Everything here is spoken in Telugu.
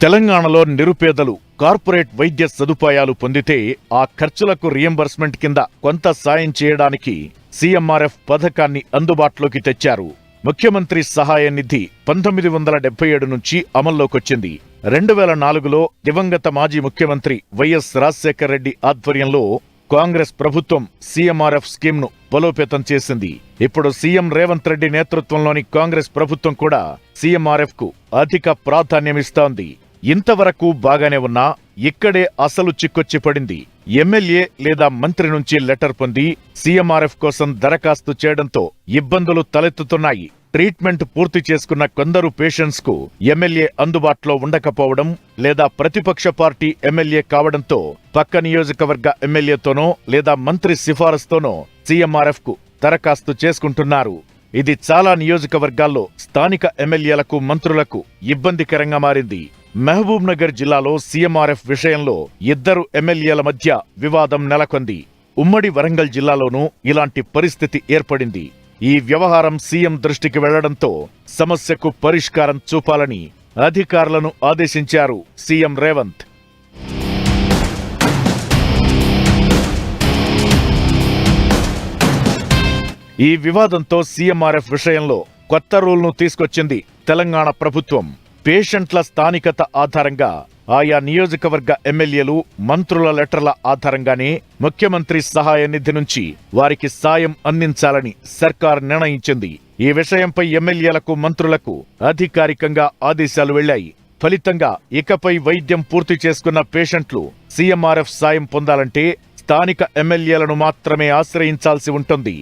తెలంగాణలో నిరుపేదలు కార్పొరేట్ వైద్య సదుపాయాలు పొందితే ఆ ఖర్చులకు రియంబర్స్మెంట్ కింద కొంత సాయం చేయడానికి సీఎంఆర్ఎఫ్ పథకాన్ని అందుబాటులోకి తెచ్చారు. ముఖ్యమంత్రి సహాయ నిధి 1977 నుంచి అమల్లోకొచ్చింది. 2004లో దివంగత మాజీ ముఖ్యమంత్రి వైఎస్ రాజశేఖర రెడ్డి ఆధ్వర్యంలో కాంగ్రెస్ ప్రభుత్వం సీఎంఆర్ఎఫ్ స్కీమ్ను బలోపేతం చేసింది. ఇప్పుడు సీఎం రేవంత్ రెడ్డి నేతృత్వంలోని కాంగ్రెస్ ప్రభుత్వం కూడా సీఎంఆర్ఎఫ్ కు అధిక ప్రాధాన్యమిస్తోంది. ఇంతవరకు బాగానే ఉన్నా ఇక్కడే అసలు చిక్కొచ్చి పడింది. ఎమ్మెల్యే లేదా మంత్రి నుంచి లెటర్ పొంది సీఎంఆర్ఎఫ్ కోసం దరఖాస్తు చేయడంతో ఇబ్బందులు తలెత్తుతున్నాయి. ట్రీట్మెంట్ పూర్తి చేసుకున్న కొందరు పేషెంట్స్ కు ఎమ్మెల్యే అందుబాటులో ఉండకపోవడం లేదా ప్రతిపక్ష పార్టీ ఎమ్మెల్యే కావడంతో పక్క నియోజకవర్గ ఎమ్మెల్యేతోనో లేదా మంత్రి సిఫారసుతోనో సీఎంఆర్ఎఫ్ కు దరఖాస్తు చేసుకుంటున్నారు. ఇది చాలా నియోజకవర్గాల్లో స్థానిక ఎమ్మెల్యేలకు మంత్రులకు ఇబ్బందికరంగా మారింది. మహబూబ్ నగర్ జిల్లాలో సీఎంఆర్ఎఫ్ విషయంలో ఇద్దరు ఎమ్మెల్యేల మధ్య వివాదం నెలకొంది. ఉమ్మడి వరంగల్ జిల్లాలోనూ ఇలాంటి పరిస్థితి ఏర్పడింది. ఈ వ్యవహారం సీఎం దృష్టికి వెళ్లడంతో సమస్యకు పరిష్కారం చూపాలని అధికారులను ఆదేశించారు సీఎం రేవంత్. ఈ వివాదంతో సీఎంఆర్ఎఫ్ విషయంలో కొత్త రూల్ను తీసుకొచ్చింది తెలంగాణ ప్రభుత్వం. పేషెంట్ల స్థానికత ఆధారంగా ఆయా నియోజకవర్గ ఎమ్మెల్యేలు మంత్రుల లెటర్ల ఆధారంగానే ముఖ్యమంత్రి సహాయ నిధి నుంచి వారికి సాయం అందించాలని సర్కార్ నిర్ణయించింది. ఈ విషయంపై ఎమ్మెల్యేలకు మంత్రులకు అధికారికంగా ఆదేశాలు వెళ్లాయి. ఫలితంగా ఇకపై వైద్యం పూర్తి చేసుకున్న పేషెంట్లు సీఎంఆర్ఎఫ్ సాయం పొందాలంటే స్థానిక ఎమ్మెల్యేలను మాత్రమే ఆశ్రయించాల్సి ఉంటుంది.